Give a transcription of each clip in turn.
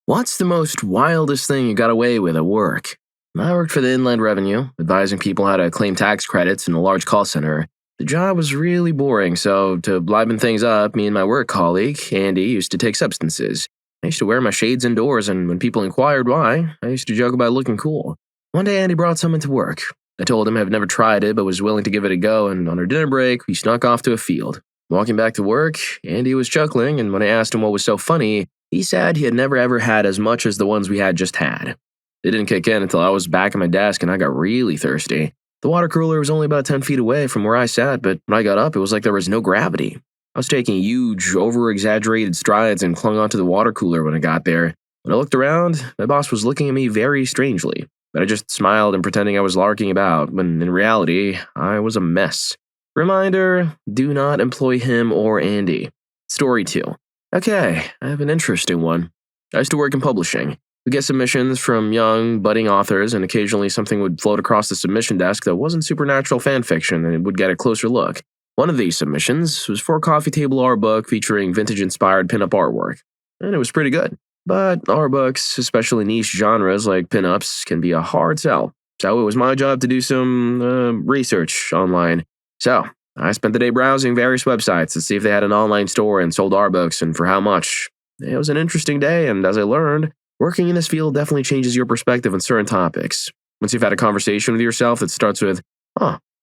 What's the most wildest thing you got away with at work? I worked for the Inland Revenue, advising people how to claim tax credits in a large call center. The job was really boring, so to liven things up, me and my work colleague, Andy, used to take substances. I used to wear my shades indoors, and when people inquired why, I used to joke about looking cool. One day, Andy brought some into work. I told him I've never tried it, but was willing to give it a go, and on our dinner break, we snuck off to a field. Walking back to work, Andy was chuckling, and when I asked him what was so funny, he said he had never ever had as much as the ones we had just had. It didn't kick in until I was back at my desk and I got really thirsty. The water cooler was only about 10 feet away from where I sat, but when I got up, it was like there was no gravity. I was taking huge, over-exaggerated strides and clung onto the water cooler when I got there. When I looked around, my boss was looking at me very strangely, but I just smiled and pretending I was larking about, when in reality, I was a mess. Reminder, do not employ him or Andy. Story 2. Okay, I have an interesting one. I used to work in publishing. We get submissions from young, budding authors, and occasionally something would float across the submission desk that wasn't supernatural fanfiction, and it would get a closer look. One of these submissions was for a coffee table art book featuring vintage-inspired pinup artwork, and it was pretty good. But art books, especially niche genres like pinups, can be a hard sell, so it was my job to do some research online. So, I spent the day browsing various websites to see if they had an online store and sold art books and for how much. It was an interesting day, and as I learned, working in this field definitely changes your perspective on certain topics. Once you've had a conversation with yourself that starts with,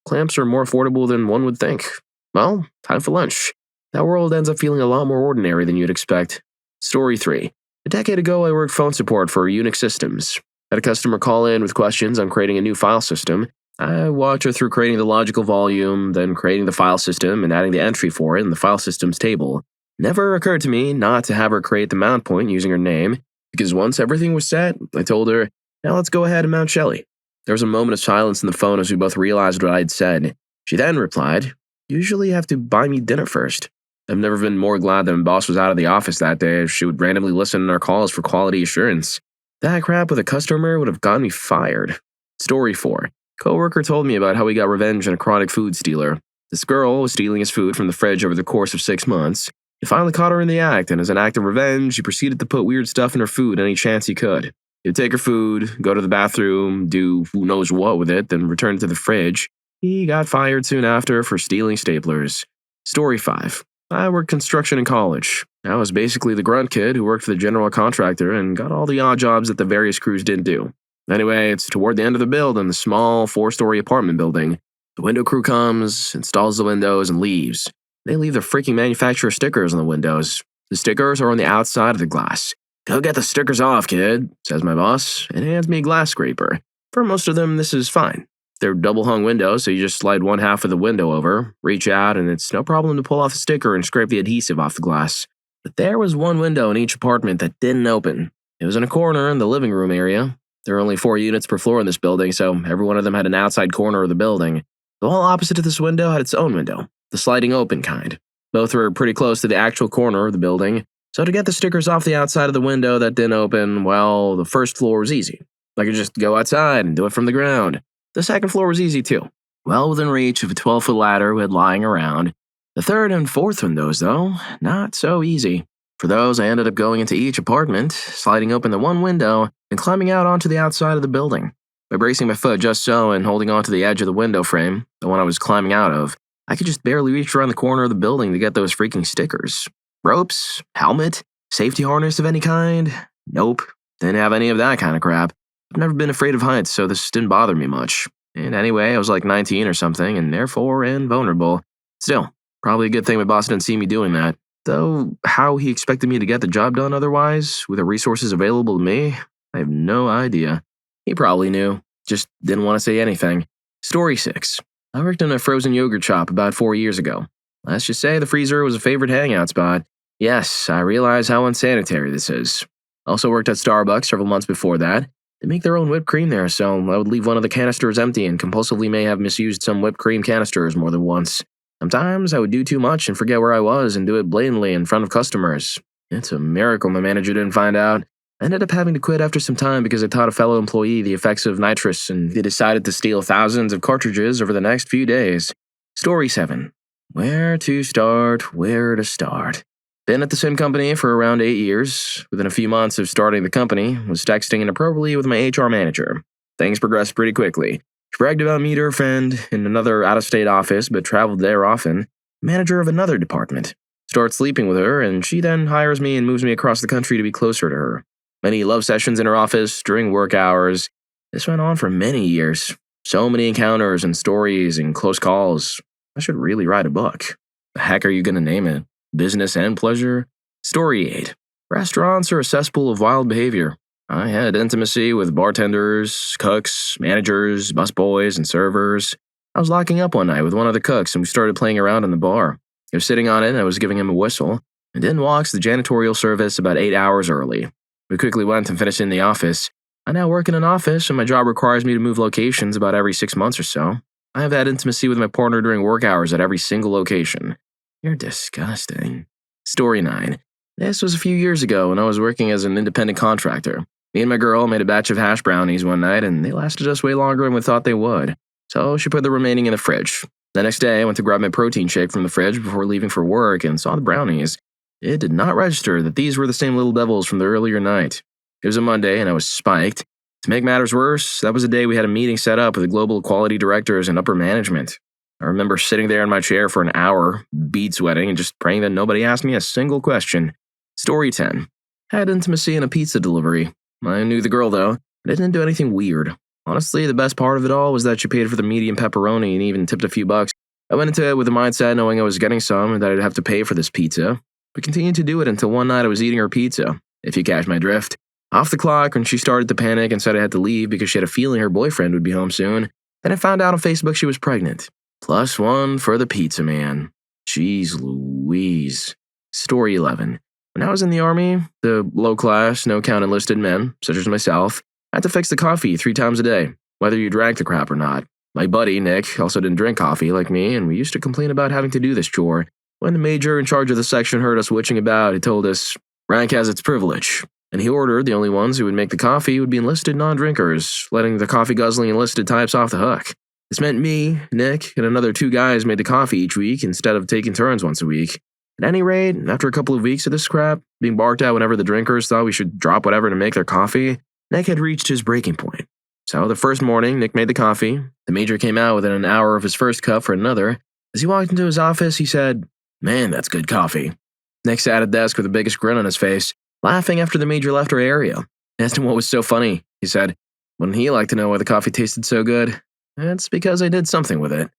clamps are more affordable than one would think. Well, time for lunch. That world ends up feeling a lot more ordinary than you'd expect. Story 3. A decade ago, I worked phone support for Unix Systems. Had a customer call in with questions on creating a new file system. I walked her through creating the logical volume, then creating the file system and adding the entry for it in the file systems table. Never occurred to me not to have her create the mount point using her name, because once everything was set, I told her, now let's go ahead and mount Shelly. There was a moment of silence in the phone as we both realized what I had said. She then replied, usually you have to buy me dinner first. I've never been more glad that my boss was out of the office that day, as she would randomly listen to our calls for quality assurance. That crap with a customer would have gotten me fired. Story 4. Coworker told me about how he got revenge on a chronic food stealer. This girl was stealing his food from the fridge over the course of 6 months. He finally caught her in the act, and as an act of revenge, he proceeded to put weird stuff in her food any chance he could. He would take her food, go to the bathroom, do who knows what with it, then return it to the fridge. He got fired soon after for stealing staplers. Story 5. I worked construction in college. I was basically the grunt kid who worked for the general contractor and got all the odd jobs that the various crews didn't do. Anyway, it's toward the end of the build in the small 4-story apartment building. The window crew comes, installs the windows, and leaves. They leave the freaking manufacturer stickers on the windows. The stickers are on the outside of the glass. Go get the stickers off, kid, says my boss, and hands me a glass scraper. For most of them, this is fine. They're double-hung windows, so you just slide one half of the window over, reach out, and it's no problem to pull off the sticker and scrape the adhesive off the glass. But there was one window in each apartment that didn't open. It was in a corner in the living room area. There are only 4 units per floor in this building, so every one of them had an outside corner of the building. The wall opposite to this window had its own window, the sliding open kind. Both were pretty close to the actual corner of the building, so to get the stickers off the outside of the window that didn't open, well, the first floor was easy. I could just go outside and do it from the ground. The second floor was easy too, well within reach of a 12-foot ladder we had lying around. The third and fourth windows, though, not so easy. For those, I ended up going into each apartment, sliding open the one window, and climbing out onto the outside of the building. By bracing my foot just so and holding onto the edge of the window frame, the one I was climbing out of, I could just barely reach around the corner of the building to get those freaking stickers. Ropes? Helmet? Safety harness of any kind? Nope. Didn't have any of that kind of crap. I've never been afraid of heights, so this didn't bother me much. And anyway, I was like 19 or something, and therefore invulnerable. Still, probably a good thing my boss didn't see me doing that. Though, how he expected me to get the job done otherwise, with the resources available to me, I have no idea. He probably knew, just didn't want to say anything. Story 6. I worked in a frozen yogurt shop about 4 years ago. Let's just say the freezer was a favorite hangout spot. Yes, I realize how unsanitary this is. Also worked at Starbucks several months before that. They make their own whipped cream there, so I would leave one of the canisters empty and compulsively may have misused some whipped cream canisters more than once. Sometimes I would do too much and forget where I was and do it blatantly in front of customers. It's a miracle my manager didn't find out. I ended up having to quit after some time because I taught a fellow employee the effects of nitrous and he decided to steal thousands of cartridges over the next few days. Story 7. Where to start, where to start. Been at the same company for around 8 years. Within a few months of starting the company, was texting inappropriately with my HR manager. Things progressed pretty quickly. She bragged about me to her friend in another out-of-state office, but traveled there often. Manager of another department. Start sleeping with her, and she then hires me and moves me across the country to be closer to her. Many love sessions in her office during work hours. This went on for many years. So many encounters and stories and close calls. I should really write a book. The heck are you gonna name it? Business and pleasure? Story 8. Restaurants are a cesspool of wild behavior. I had intimacy with bartenders, cooks, managers, busboys, and servers. I was locking up one night with one of the cooks and we started playing around in the bar. He was sitting on it and I was giving him a whistle, and then walks the janitorial service about 8 hours early. We quickly went and finished in the office. I now work in an office and my job requires me to move locations about every 6 months or so. I have had intimacy with my partner during work hours at every single location. You're disgusting. Story 9. This was a few years ago when I was working as an independent contractor. Me and my girl made a batch of hash brownies one night and they lasted us way longer than we thought they would. So she put the remaining in the fridge. The next day, I went to grab my protein shake from the fridge before leaving for work and saw the brownies. It did not register that these were the same little devils from the earlier night. It was a Monday and I was spiked. To make matters worse, that was the day we had a meeting set up with the global quality directors and upper management. I remember sitting there in my chair for an hour, bead sweating, and just praying that nobody asked me a single question. Story 10. Had intimacy in a pizza delivery. I knew the girl though, but I didn't do anything weird. Honestly, the best part of it all was that she paid for the medium pepperoni and even tipped a few bucks. I went into it with the mindset knowing I was getting some and that I'd have to pay for this pizza, but continued to do it until one night I was eating her pizza, if you catch my drift. Off the clock when she started to panic and said I had to leave because she had a feeling her boyfriend would be home soon. Then I found out on Facebook she was pregnant. +1 for the pizza man. Jeez Louise. Story 11. When I was in the army, the low-class, no-count enlisted men, such as myself, had to fix the coffee 3 times a day, whether you drank the crap or not. My buddy, Nick, also didn't drink coffee like me, and we used to complain about having to do this chore. When the major in charge of the section heard us witching about, he told us, "Rank has its privilege," and he ordered the only ones who would make the coffee would be enlisted non-drinkers, letting the coffee-guzzling enlisted types off the hook. This meant me, Nick, and another 2 guys made the coffee each week instead of taking turns once a week. At any rate, after a couple of weeks of this crap, being barked at whenever the drinkers thought we should drop whatever to make their coffee, Nick had reached his breaking point. So the first morning, Nick made the coffee. The major came out within an hour of his first cup for another. As he walked into his office, he said, "Man, that's good coffee." Nick sat at a desk with the biggest grin on his face, laughing after the major left our area. I asked him what was so funny. He said, "Wouldn't he like to know why the coffee tasted so good? It's because I did something with it."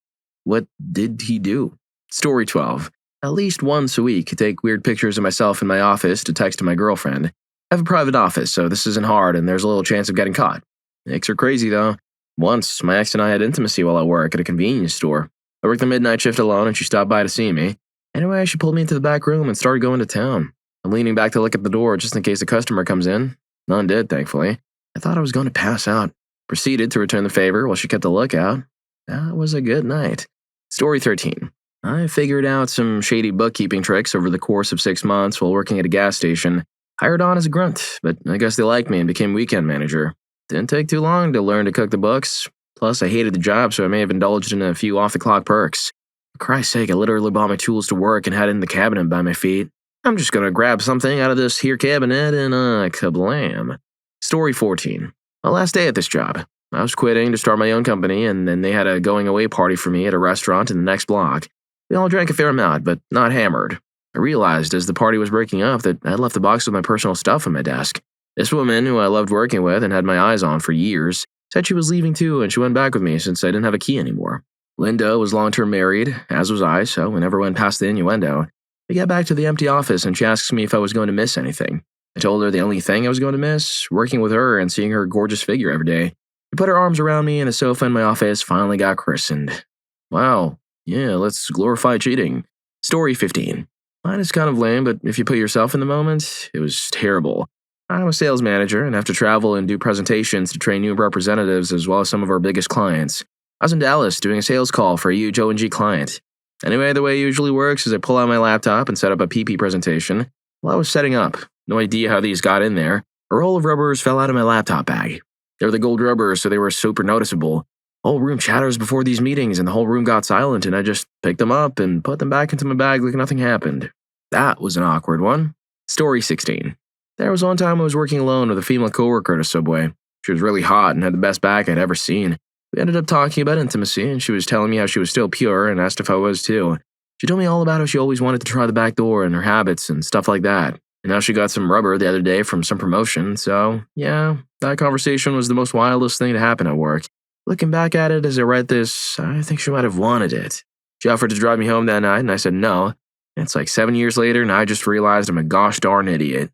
What did he do? Story 12. At least once a week, I take weird pictures of myself in my office to text to my girlfriend. I have a private office, so this isn't hard and there's a little chance of getting caught. Nicks are crazy though. Once, my ex and I had intimacy while at work at a convenience store. I worked the midnight shift alone and she stopped by to see me. Anyway, she pulled me into the back room and started going to town. I'm leaning back to look at the door just in case a customer comes in. None did, thankfully. I thought I was going to pass out. Proceeded to return the favor while she kept a lookout. That was a good night. Story 13. I figured out some shady bookkeeping tricks over the course of 6 months while working at a gas station. Hired on as a grunt, but I guess they liked me and became weekend manager. Didn't take too long to learn to cook the books. Plus, I hated the job, so I may have indulged in a few off-the-clock perks. For Christ's sake, I literally bought my tools to work and had it in the cabinet by my feet. I'm just gonna grab something out of this here cabinet and kablam. Story 14. My last day at this job. I was quitting to start my own company, and then they had a going-away party for me at a restaurant in the next block. We all drank a fair amount, but not hammered. I realized as the party was breaking up that I'd left the box with my personal stuff on my desk. This woman, who I loved working with and had my eyes on for years, said she was leaving too and she went back with me since I didn't have a key anymore. Linda was long-term married, as was I, so we never went past the innuendo. We got back to the empty office and she asks me if I was going to miss anything. I told her the only thing I was going to miss, working with her and seeing her gorgeous figure every day. She put her arms around me and a sofa in my office finally got christened. Wow, yeah, let's glorify cheating. Story 15. Mine is kind of lame, but if you put yourself in the moment, it was terrible. I'm a sales manager and have to travel and do presentations to train new representatives as well as some of our biggest clients. I was in Dallas doing a sales call for a huge O&G client. Anyway, the way it usually works is I pull out my laptop and set up a PP presentation. While I was setting up, no idea how these got in there, a roll of rubbers fell out of my laptop bag. They were the gold rubbers, so they were super noticeable. The whole room chatters before these meetings and the whole room got silent and I just picked them up and put them back into my bag like nothing happened. That was an awkward one. Story 16. There was one time I was working alone with a female coworker at a Subway. She was really hot and had the best back I'd ever seen. We ended up talking about intimacy, and she was telling me how she was still pure and asked if I was too. She told me all about how she always wanted to try the back door and her habits and stuff like that. And now she got some rubber the other day from some promotion, so yeah, that conversation was the most wildest thing to happen at work. Looking back at it as I read this, I think she might have wanted it. She offered to drive me home that night, and I said no. It's like 7 years later, and I just realized I'm a gosh darn idiot.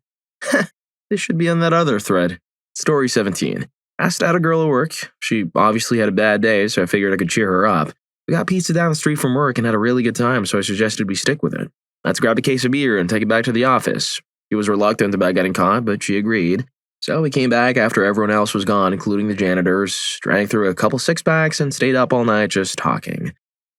This should be on that other thread. Story 17. Asked out a girl at work. She obviously had a bad day, so I figured I could cheer her up. We got pizza down the street from work and had a really good time, so I suggested we stick with it. Let's grab a case of beer and take it back to the office. She was reluctant about getting caught, but she agreed. So we came back after everyone else was gone, including the janitors, drank through a couple six-packs, and stayed up all night just talking.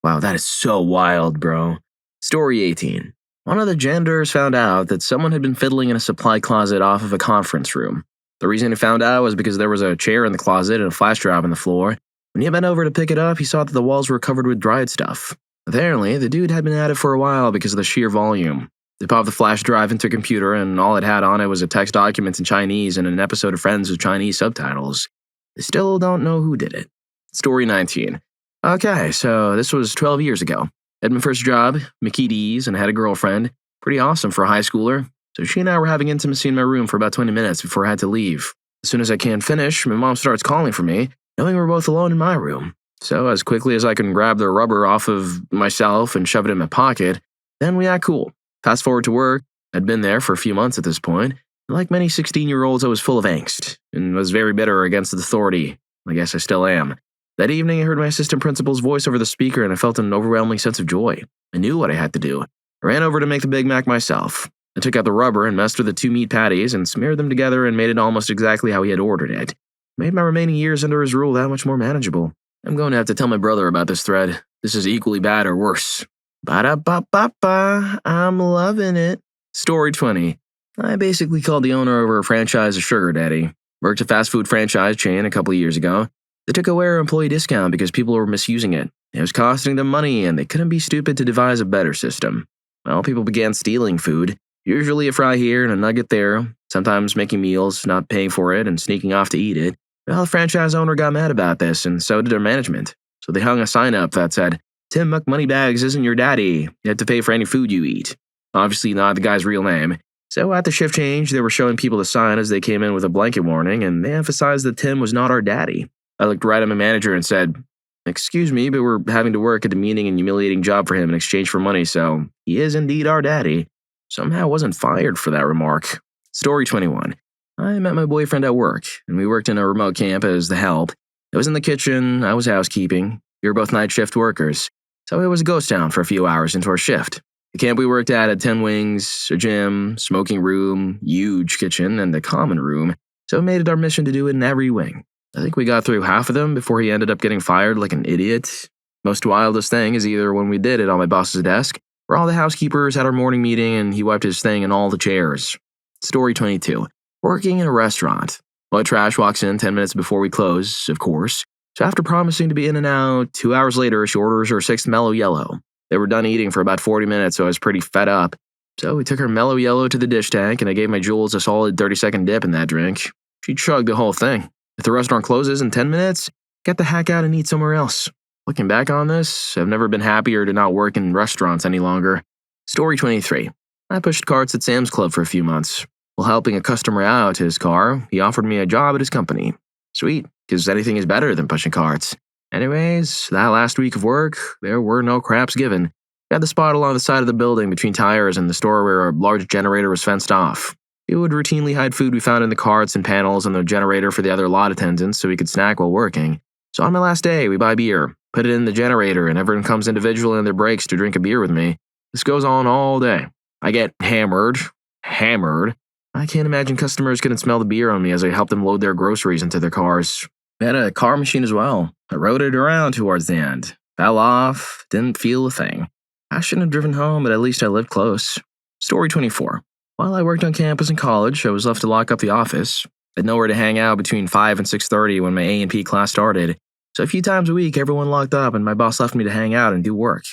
Wow, that is so wild, bro. Story 18. One of the janitors found out that someone had been fiddling in a supply closet off of a conference room. The reason he found out was because there was a chair in the closet and a flash drive on the floor. When he bent over to pick it up, he saw that the walls were covered with dried stuff. Apparently, the dude had been at it for a while because of the sheer volume. They popped the flash drive into a computer, and all it had on it was a text document in Chinese and an episode of Friends with Chinese subtitles. They still don't know who did it. Story 19. Okay, so this was 12 years ago. Had my first job, McKee and I had a girlfriend. Pretty awesome for a high schooler. So she and I were having intimacy in my room for about 20 minutes before I had to leave. As soon as I can't finish, my mom starts calling for me, knowing we're both alone in my room. So as quickly as I can grab the rubber off of myself and shove it in my pocket, then we act cool. Fast forward to work. I'd been there for a few months at this point. And like many 16-year-olds, I was full of angst and was very bitter against the authority. I guess I still am. That evening, I heard my assistant principal's voice over the speaker, and I felt an overwhelming sense of joy. I knew what I had to do. I ran over to make the Big Mac myself. I took out the rubber and messed with the 2 meat patties and smeared them together and made it almost exactly how he had ordered it. Made my remaining years under his rule that much more manageable. I'm going to have to tell my brother about this thread. This is equally bad or worse. Ba-da-ba-ba-ba, I'm loving it. Story 20. I basically called the owner of our franchise a sugar daddy. Worked a fast food franchise chain a couple of years ago. They took away our employee discount because people were misusing it. It was costing them money, and they couldn't be stupid to devise a better system. Well, people began stealing food, usually a fry here and a nugget there, sometimes making meals, not paying for it, and sneaking off to eat it. Well, the franchise owner got mad about this, and so did their management. So they hung a sign up that said, "Tim McMoneybags isn't your daddy. You have to pay for any food you eat." Obviously not the guy's real name. So at the shift change, they were showing people the sign as they came in with a blanket warning, and they emphasized that Tim was not our daddy. I looked right at my manager and said, "Excuse me, but we're having to work a demeaning and humiliating job for him in exchange for money, so he is indeed our daddy." Somehow I wasn't fired for that remark. Story 21. I met my boyfriend at work, and we worked in a remote camp as the help. I was in the kitchen, I was housekeeping. We were both night shift workers, so it was a ghost town for a few hours into our shift. The camp we worked at had 10 wings, a gym, smoking room, huge kitchen, and a common room, so it made it our mission to do it in every wing. I think we got through half of them before he ended up getting fired like an idiot. Most wildest thing is either when we did it on my boss's desk, or all the housekeepers had our morning meeting and he wiped his thing in all the chairs. Story 22. Working in a restaurant. White trash walks in 10 minutes before we close, of course. So after promising to be in and out, 2 hours later, she orders her 6th mellow yellow. They were done eating for about 40 minutes, so I was pretty fed up. So we took her mellow yellow to the dish tank, and I gave my Jules a solid 30-second dip in that drink. She chugged the whole thing. If the restaurant closes in 10 minutes, get the heck out and eat somewhere else. Looking back on this, I've never been happier to not work in restaurants any longer. Story 23. I pushed carts at Sam's Club for a few months. While helping a customer out to his car, he offered me a job at his company. Sweet, because anything is better than pushing carts. Anyways, that last week of work, there were no craps given. We had the spot along the side of the building between tires and the store where a large generator was fenced off. We would routinely hide food we found in the carts and panels on the generator for the other lot attendants so we could snack while working. So on my last day, we buy beer, put it in the generator, and everyone comes individually in their breaks to drink a beer with me. This goes on all day. I get hammered. I can't imagine customers couldn't smell the beer on me as I helped them load their groceries into their cars. We had a car machine as well. I rode it around towards the end. Fell off, didn't feel a thing. I shouldn't have driven home, but at least I lived close. Story 24. While I worked on campus in college, I was left to lock up the office. I had nowhere to hang out between 5 and 6:30 when my A&P class started, so a few times a week everyone locked up and my boss left me to hang out and do work.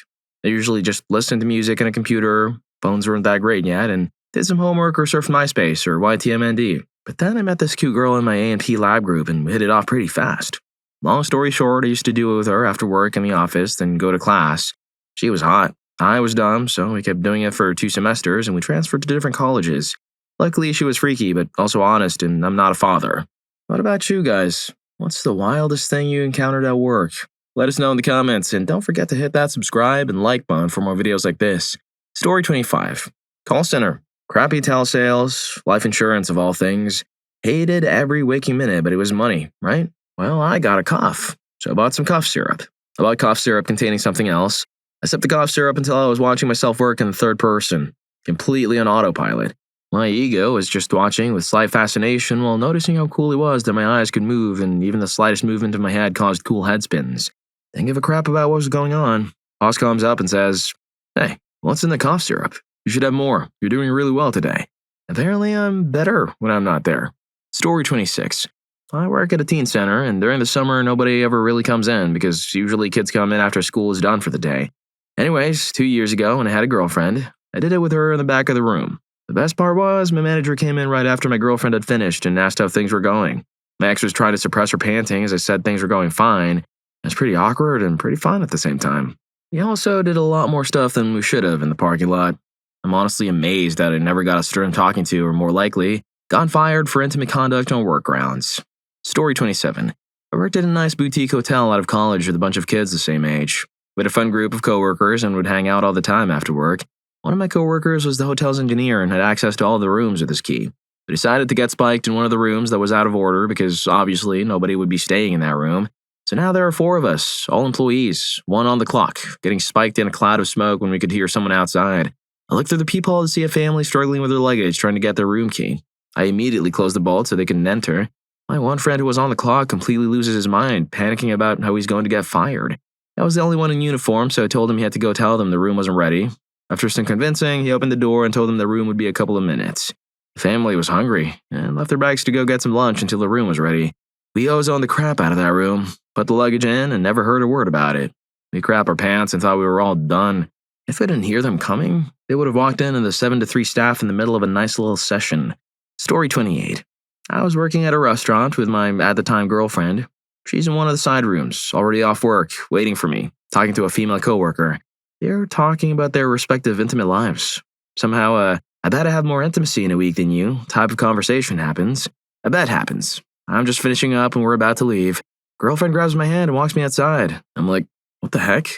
I usually just listened to music on a computer, Phones weren't that great yet, and did some homework or surfed MySpace or YTMND. But then I met this cute girl in my A&P lab group and we hit it off pretty fast. Long story short, I used to do it with her after work in the office, then go to class. She was hot. I was dumb, so we kept doing it for 2 semesters and we transferred to different colleges. Luckily, she was freaky, but also honest, and I'm not a father. What about you guys? What's the wildest thing you encountered at work? Let us know in the comments, and don't forget to hit that subscribe and like button for more videos like this. Story 25. Call center. Crappy telesales, life insurance of all things. Hated every waking minute, but it was money, right? Well, I got a cough, so I bought some cough syrup. I bought cough syrup containing something else. I sipped the cough syrup until I was watching myself work in the third person, completely on autopilot. My ego was just watching with slight fascination while noticing how cool it was that my eyes could move and even the slightest movement of my head caused cool head spins. Didn't give a crap about what was going on. Boss comes up and says, "Hey, what's in the cough syrup? You should have more. You're doing really well today." Apparently, I'm better when I'm not there. Story 26. I work at a teen center, and during the summer, nobody ever really comes in because usually kids come in after school is done for the day. Anyways, 2 years ago, when I had a girlfriend, I did it with her in the back of the room. The best part was, my manager came in right after my girlfriend had finished and asked how things were going. My ex was trying to suppress her panting as I said things were going fine. It was pretty awkward and pretty fun at the same time. We also did a lot more stuff than we should have in the parking lot. I'm honestly amazed that I never got a stern talking to, or more likely, got fired for intimate conduct on work grounds. Story 27. I worked at a nice boutique hotel out of college with a bunch of kids the same age. We had a fun group of coworkers and would hang out all the time after work. One of my coworkers was the hotel's engineer and had access to all the rooms with his key. We decided to get spiked in one of the rooms that was out of order because obviously nobody would be staying in that room. So now there are 4 of us, all employees, 1 on the clock, getting spiked in a cloud of smoke when we could hear someone outside. I looked through the peephole to see a family struggling with their luggage trying to get their room key. I immediately closed the bolt so they couldn't enter. My one friend who was on the clock completely loses his mind, panicking about how he's going to get fired. I was the only one in uniform, so I told him he had to go tell them the room wasn't ready. After some convincing, he opened the door and told them the room would be a couple of minutes. The family was hungry and left their bags to go get some lunch until the room was ready. We ozoned the crap out of that room, put the luggage in, and never heard a word about it. We crapped our pants and thought we were all done. If I didn't hear them coming, they would have walked in and the 7 to 3 staff in the middle of a nice little session. Story 28. I was working at a restaurant with my at-the-time girlfriend. She's in one of the side rooms, already off work, waiting for me, talking to a female coworker. They're talking about their respective intimate lives. Somehow, I bet I have more intimacy in a week than you type of conversation happens. I bet happens. I'm just finishing up and we're about to leave. Girlfriend grabs my hand and walks me outside. I'm like, what the heck?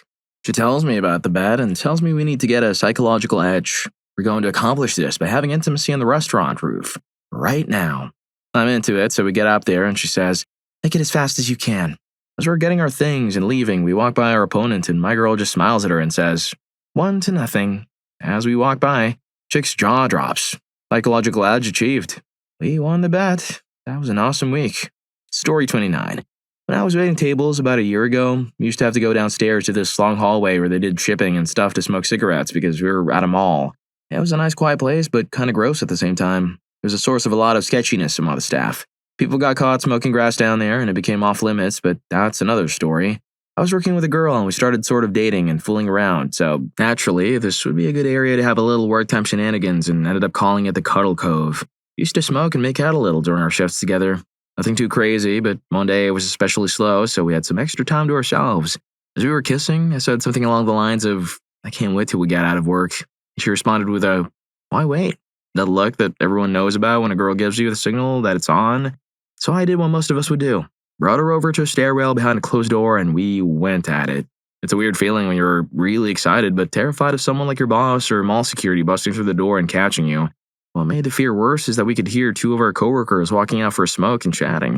She tells me about the bed and tells me we need to get a psychological edge. We're going to accomplish this by having intimacy on the restaurant roof. Right now. I'm into it, so we get up there and she says, "Make it as fast as you can." As we're getting our things and leaving, we walk by our opponent and my girl just smiles at her and says, 1-0. As we walk by, chick's jaw drops. Psychological edge achieved. We won the bet. That was an awesome week. Story 29. When I was waiting tables about a year ago, we used to have to go downstairs to this long hallway where they did shipping and stuff to smoke cigarettes because we were at a mall. It was a nice quiet place, but kind of gross at the same time. It was a source of a lot of sketchiness among the staff. People got caught smoking grass down there and it became off limits, but that's another story. I was working with a girl and we started sort of dating and fooling around, so naturally, this would be a good area to have a little work time shenanigans and ended up calling it the Cuddle Cove. We used to smoke and make out a little during our shifts together. Nothing too crazy, but one day it was especially slow, so we had some extra time to ourselves. As we were kissing, I said something along the lines of, "I can't wait till we get out of work." She responded with a, "Why wait?" That look that everyone knows about when a girl gives you the signal that it's on. So I did what most of us would do. Brought her over to a stairwell behind a closed door and we went at it. It's a weird feeling when you're really excited but terrified of someone like your boss or mall security busting through the door and catching you. What made the fear worse is that we could hear 2 of our coworkers walking out for a smoke and chatting.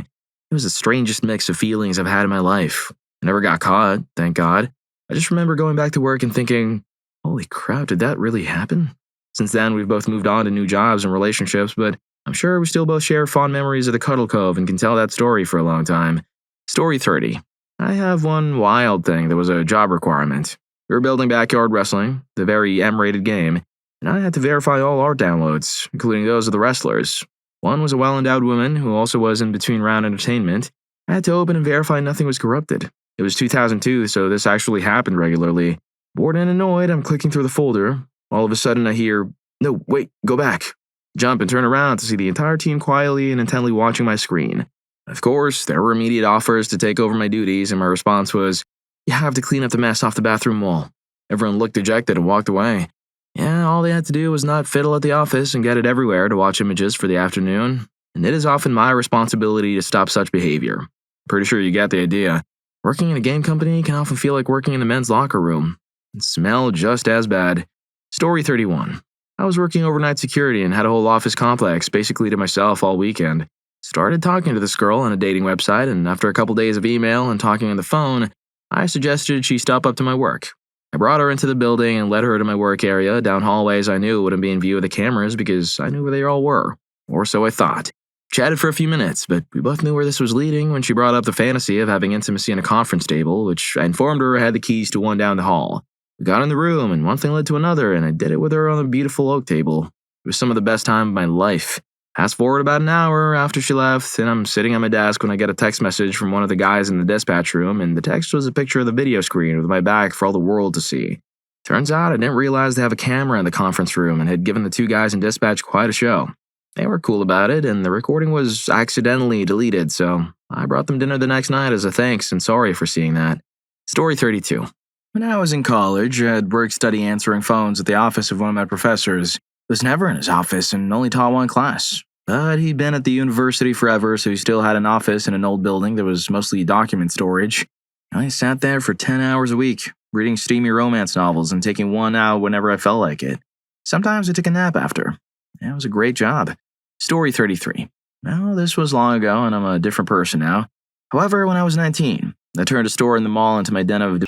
It was the strangest mix of feelings I've had in my life. I never got caught, thank God. I just remember going back to work and thinking, holy crap, did that really happen? Since then, we've both moved on to new jobs and relationships, but I'm sure we still both share fond memories of the Cuddle Cove and can tell that story for a long time. Story 30. I have one wild thing that was a job requirement. We were building Backyard Wrestling, the very M-rated game, and I had to verify all art downloads, including those of the wrestlers. One was a well-endowed woman who also was in between round entertainment. I had to open and verify nothing was corrupted. It was 2002, so this actually happened regularly. Bored and annoyed, I'm clicking through the folder. All of a sudden I hear, "No, wait, go back." Jump and turn around to see the entire team quietly and intently watching my screen. Of course, there were immediate offers to take over my duties, and my response was, "You have to clean up the mess off the bathroom wall." Everyone looked dejected and walked away. Yeah, all they had to do was not fiddle at the office and get it everywhere to watch images for the afternoon, and it is often my responsibility to stop such behavior. Pretty sure you get the idea. Working in a game company can often feel like working in the men's locker room. It smelled just as bad. Story 31. I was working overnight security and had a whole office complex basically to myself all weekend. Started talking to this girl on a dating website, and after a couple days of email and talking on the phone, I suggested she stop up to my work. I brought her into the building and led her to my work area, down hallways I knew wouldn't be in view of the cameras because I knew where they all were. Or so I thought. Chatted for a few minutes, but we both knew where this was leading when she brought up the fantasy of having intimacy in a conference table, which I informed her I had the keys to one down the hall. We got in the room, and one thing led to another, and I did it with her on a beautiful oak table. It was some of the best time of my life. Fast forward about an hour after she left, and I'm sitting at my desk when I get a text message from one of the guys in the dispatch room, and the text was a picture of the video screen with my back for all the world to see. Turns out I didn't realize they have a camera in the conference room and had given the two guys in dispatch quite a show. They were cool about it, and the recording was accidentally deleted, so I brought them dinner the next night as a thanks and sorry for seeing that. Story 32. When I was in college, I had work study answering phones at the office of one of my professors. I was never in his office and only taught one class. But he'd been at the university forever, so he still had an office in an old building that was mostly document storage. I sat there for 10 hours a week, reading steamy romance novels and taking one out whenever I felt like it. Sometimes I took a nap after. It was a great job. Story 33. Well, this was long ago and I'm a different person now. However, when I was 19, I turned a store in the mall into my den of...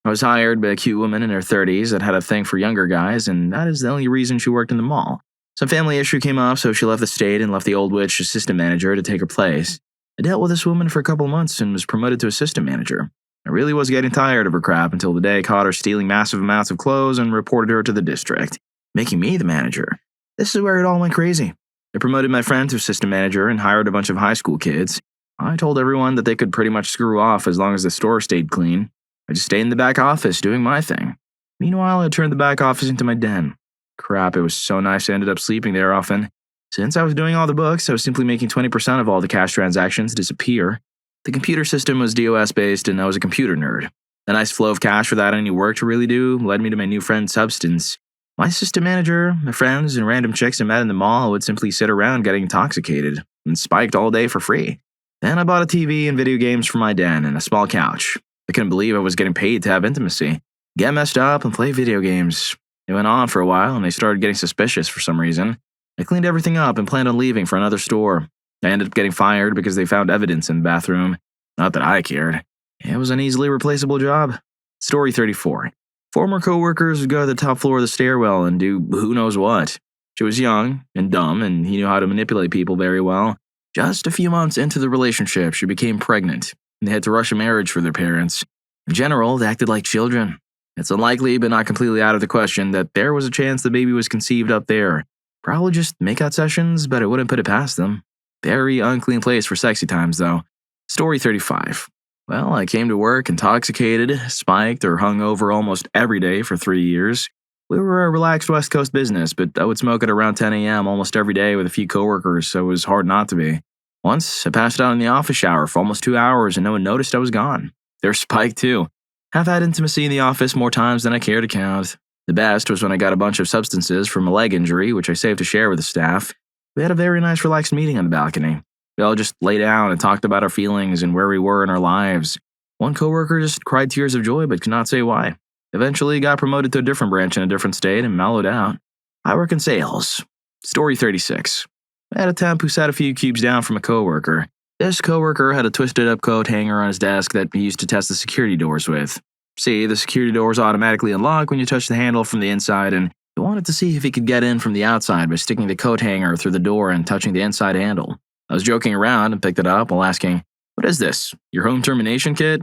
I was hired by a cute woman in her 30s that had a thing for younger guys, and that is the only reason she worked in the mall. Some family issue came up, so she left the state and left the old witch assistant manager to take her place. I dealt with this woman for a couple months and was promoted to assistant manager. I really was getting tired of her crap until the day I caught her stealing massive amounts of clothes and reported her to the district, making me the manager. This is where it all went crazy. I promoted my friend to assistant manager and hired a bunch of high school kids. I told everyone that they could pretty much screw off as long as the store stayed clean. I just stayed in the back office doing my thing. Meanwhile, I turned the back office into my den. Crap, it was so nice I ended up sleeping there often. Since I was doing all the books, I was simply making 20% of all the cash transactions disappear. The computer system was DOS-based and I was a computer nerd. The nice flow of cash without any work to really do led me to my new friend Substance. My assistant manager, my friends, and random chicks I met in the mall would simply sit around getting intoxicated and spiked all day for free. Then I bought a TV and video games for my den and a small couch. I couldn't believe I was getting paid to have intimacy. Get messed up and play video games. It went on for a while and they started getting suspicious for some reason. I cleaned everything up and planned on leaving for another store. I ended up getting fired because they found evidence in the bathroom. Not that I cared. It was an easily replaceable job. Story 34. Former coworkers would go to the top floor of the stairwell and do who knows what. She was young and dumb and he knew how to manipulate people very well. Just a few months into the relationship, she became pregnant. They had to rush a marriage for their parents. In general, they acted like children. It's unlikely, but not completely out of the question, that there was a chance the baby was conceived up there. Probably just make-out sessions, but I wouldn't put it past them. Very unclean place for sexy times, though. Story 35. Well, I came to work intoxicated, spiked, or hungover almost every day for 3 years. We were a relaxed West Coast business, but I would smoke at around 10 a.m. almost every day with a few coworkers, so it was hard not to be. Once, I passed out in the office shower for almost 2 hours and no one noticed I was gone. They were spiked too. I've had intimacy in the office more times than I care to count. The best was when I got a bunch of substances from a leg injury, which I saved to share with the staff. We had a very nice relaxed meeting on the balcony. We all just lay down and talked about our feelings and where we were in our lives. One coworker just cried tears of joy but could not say why. Eventually got promoted to a different branch in a different state and mellowed out. I work in sales. Story 36. I had a temp who sat a few cubes down from a coworker. This coworker had a twisted-up coat hanger on his desk that he used to test the security doors with. See, the security doors automatically unlock when you touch the handle from the inside, and he wanted to see if he could get in from the outside by sticking the coat hanger through the door and touching the inside handle. I was joking around and picked it up while asking, "What is this? Your home termination kit?"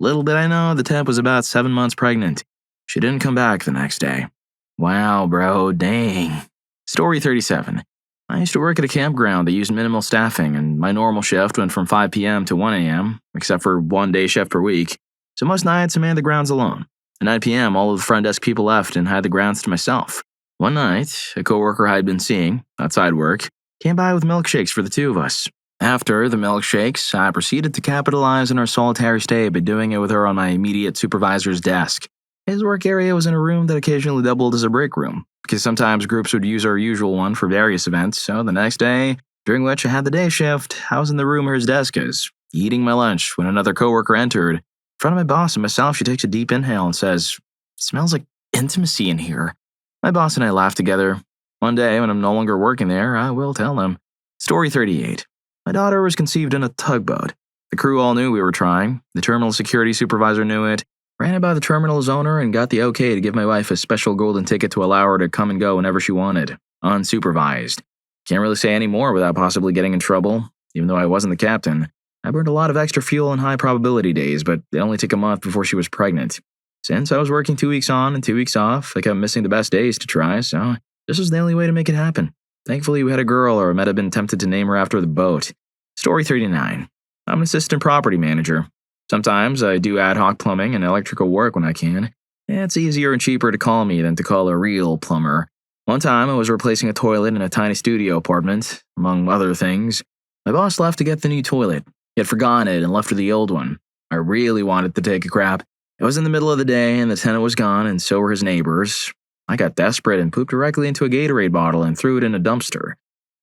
Little did I know the temp was about 7 months pregnant. She didn't come back the next day. Wow, bro, dang. Story 37. I used to work at a campground that used minimal staffing, and my normal shift went from 5 p.m. to 1 a.m., except for one day shift per week. So most nights I manned the grounds alone. At 9 p.m., all of the front desk people left and I had the grounds to myself. One night, a coworker I had been seeing, outside work, came by with milkshakes for the two of us. After the milkshakes, I proceeded to capitalize on our solitary stay by doing it with her on my immediate supervisor's desk. His work area was in a room that occasionally doubled as a break room, because sometimes groups would use our usual one for various events, so the next day, during which I had the day shift, I was in the room where his desk is, eating my lunch when another coworker entered. In front of my boss and myself, she takes a deep inhale and says, "Smells like intimacy in here." My boss and I laughed together. One day, when I'm no longer working there, I will tell him. Story 38. My daughter was conceived in a tugboat. The crew all knew we were trying. The terminal security supervisor knew it, ran it by the terminal's owner, and got the okay to give my wife a special golden ticket to allow her to come and go whenever she wanted, unsupervised. Can't really say any more without possibly getting in trouble. Even though I wasn't the captain, I burned a lot of extra fuel on high probability days, but it only took a month before she was pregnant. Since I was working 2 weeks on and 2 weeks off, I kept missing the best days to try, so this was the only way to make it happen. Thankfully, we had a girl, or I might have been tempted to name her after the boat. Story 39. I'm an assistant property manager. Sometimes I do ad hoc plumbing and electrical work when I can. It's easier and cheaper to call me than to call a real plumber. One time, I was replacing a toilet in a tiny studio apartment, among other things. My boss left to get the new toilet. He had forgotten it and left her the old one. I really wanted to take a crap. It was in the middle of the day and the tenant was gone, and so were his neighbors. I got desperate and pooped directly into a Gatorade bottle and threw it in a dumpster.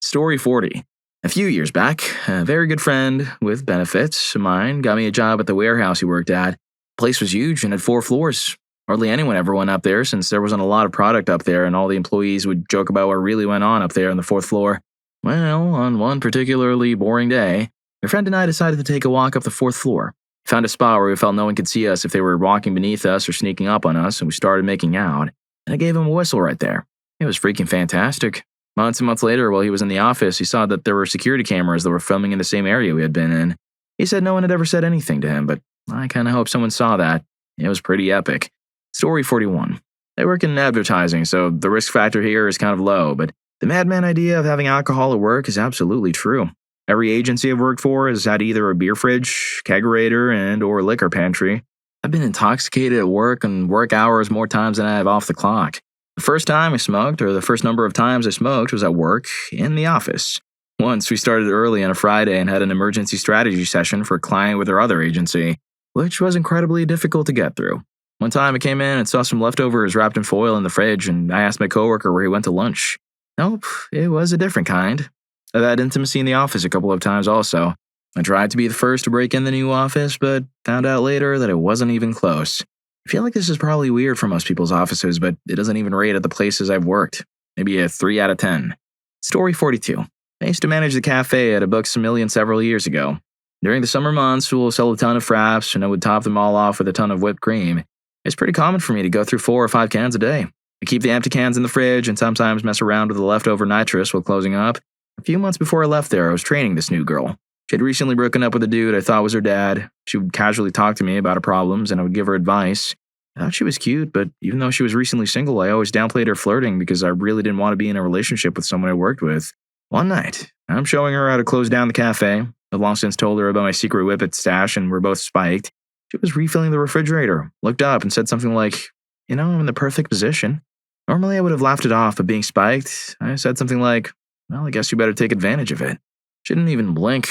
Story 40. A few years back, a very good friend with benefits of mine got me a job at the warehouse he worked at. The place was huge and had 4 floors. Hardly anyone ever went up there since there wasn't a lot of product up there and all the employees would joke about what really went on up there on the 4th floor. Well, on one particularly boring day, my friend and I decided to take a walk up the 4th floor. We found a spot where we felt no one could see us if they were walking beneath us or sneaking up on us, and we started making out. And I gave him a whistle right there. It was freaking fantastic. Months and months later, while he was in the office, he saw that there were security cameras that were filming in the same area we had been in. He said no one had ever said anything to him, but I kind of hope someone saw that. It was pretty epic. Story 41. I work in advertising, so the risk factor here is kind of low, but the madman idea of having alcohol at work is absolutely true. Every agency I've worked for has had either a beer fridge, kegerator, and or liquor pantry. I've been intoxicated at work and work hours more times than I have off the clock. The first time I smoked, or the first number of times I smoked, was at work, in the office. Once we started early on a Friday and had an emergency strategy session for a client with our other agency, which was incredibly difficult to get through. One time I came in and saw some leftovers wrapped in foil in the fridge, and I asked my coworker where he went to lunch. Nope, it was a different kind. I've had intimacy in the office a couple of times also. I tried to be the first to break in the new office, but found out later that it wasn't even close. I feel like this is probably weird for most people's offices, but it doesn't even rate at the places I've worked. Maybe a 3 out of 10. Story 42. I used to manage the cafe at a Books A Million several years ago. During the summer months, we'll sell a ton of fraps, and I would top them all off with a ton of whipped cream. It's pretty common for me to go through 4 or 5 cans a day. I keep the empty cans in the fridge and sometimes mess around with the leftover nitrous while closing up. A few months before I left there, I was training this new girl. She had recently broken up with a dude I thought was her dad. She would casually talk to me about her problems, and I would give her advice. I thought she was cute, but even though she was recently single, I always downplayed her flirting because I really didn't want to be in a relationship with someone I worked with. One night, I'm showing her how to close down the cafe. I've long since told her about my secret whippet stash, and we're both spiked. She was refilling the refrigerator, looked up, and said something like, "I'm in the perfect position." Normally, I would have laughed it off, but being spiked, I said something like, "Well, I guess you better take advantage of it." She didn't even blink.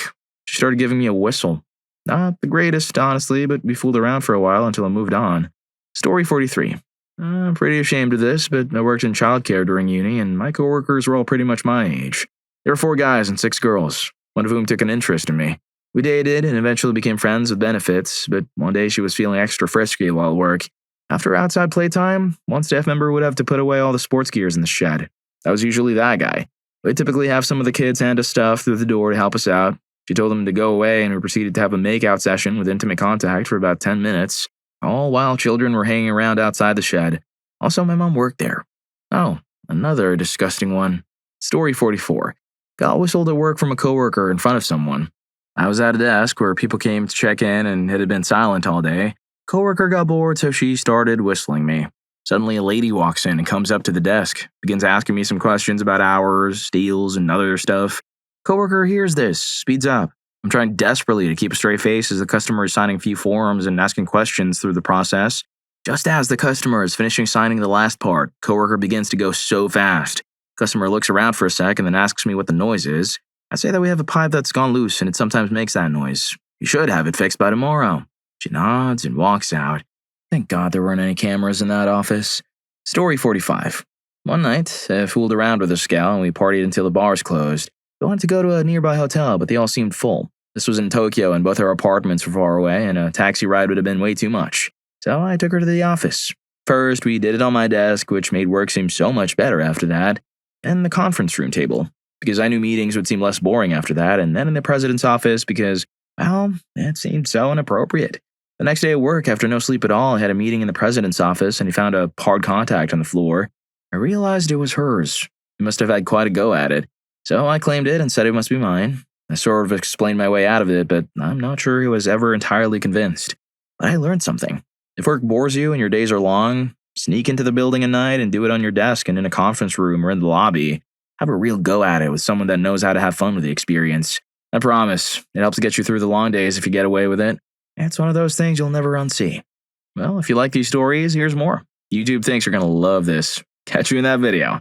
She started giving me a whistle. Not the greatest, honestly, but we fooled around for a while until I moved on. Story 43. I'm pretty ashamed of this, but I worked in childcare during uni, and my coworkers were all pretty much my age. There were 4 guys and 6 girls, one of whom took an interest in me. We dated and eventually became friends with benefits, but one day she was feeling extra frisky while at work. After outside playtime, one staff member would have to put away all the sports gears in the shed. That was usually that guy. We'd typically have some of the kids hand us stuff through the door to help us out. She told them to go away, and we proceeded to have a makeout session with intimate contact for about 10 minutes, all while children were hanging around outside the shed. Also, my mom worked there. Oh, another disgusting one. Story 44. Got whistled at work from a coworker in front of someone. I was at a desk where people came to check in, and it had been silent all day. Coworker got bored, so she started whistling me. Suddenly, a lady walks in and comes up to the desk, begins asking me some questions about hours, deals, and other stuff. Coworker hears this, speeds up. I'm trying desperately to keep a straight face as the customer is signing a few forms and asking questions through the process. Just as the customer is finishing signing the last part, coworker begins to go so fast. Customer looks around for a sec and then asks me what the noise is. I say that we have a pipe that's gone loose and it sometimes makes that noise. You should have it fixed by tomorrow. She nods and walks out. Thank God there weren't any cameras in that office. Story 45. One night, I fooled around with this gal and we partied until the bars closed. We wanted to go to a nearby hotel, but they all seemed full. This was in Tokyo and both our apartments were far away and a taxi ride would have been way too much. So I took her to the office. First, we did it on my desk, which made work seem so much better after that, and the conference room table, because I knew meetings would seem less boring after that, and then in the president's office because, well, it seemed so inappropriate. The next day at work, after no sleep at all, I had a meeting in the president's office and he found a hard contact on the floor. I realized it was hers. He must have had quite a go at it. So I claimed it and said it must be mine. I sort of explained my way out of it, but I'm not sure he was ever entirely convinced. But I learned something. If work bores you and your days are long, sneak into the building at night and do it on your desk and in a conference room or in the lobby. Have a real go at it with someone that knows how to have fun with the experience. I promise, it helps get you through the long days if you get away with it. It's one of those things you'll never unsee. Well, if you like these stories, here's more. YouTube thinks you're going to love this. Catch you in that video.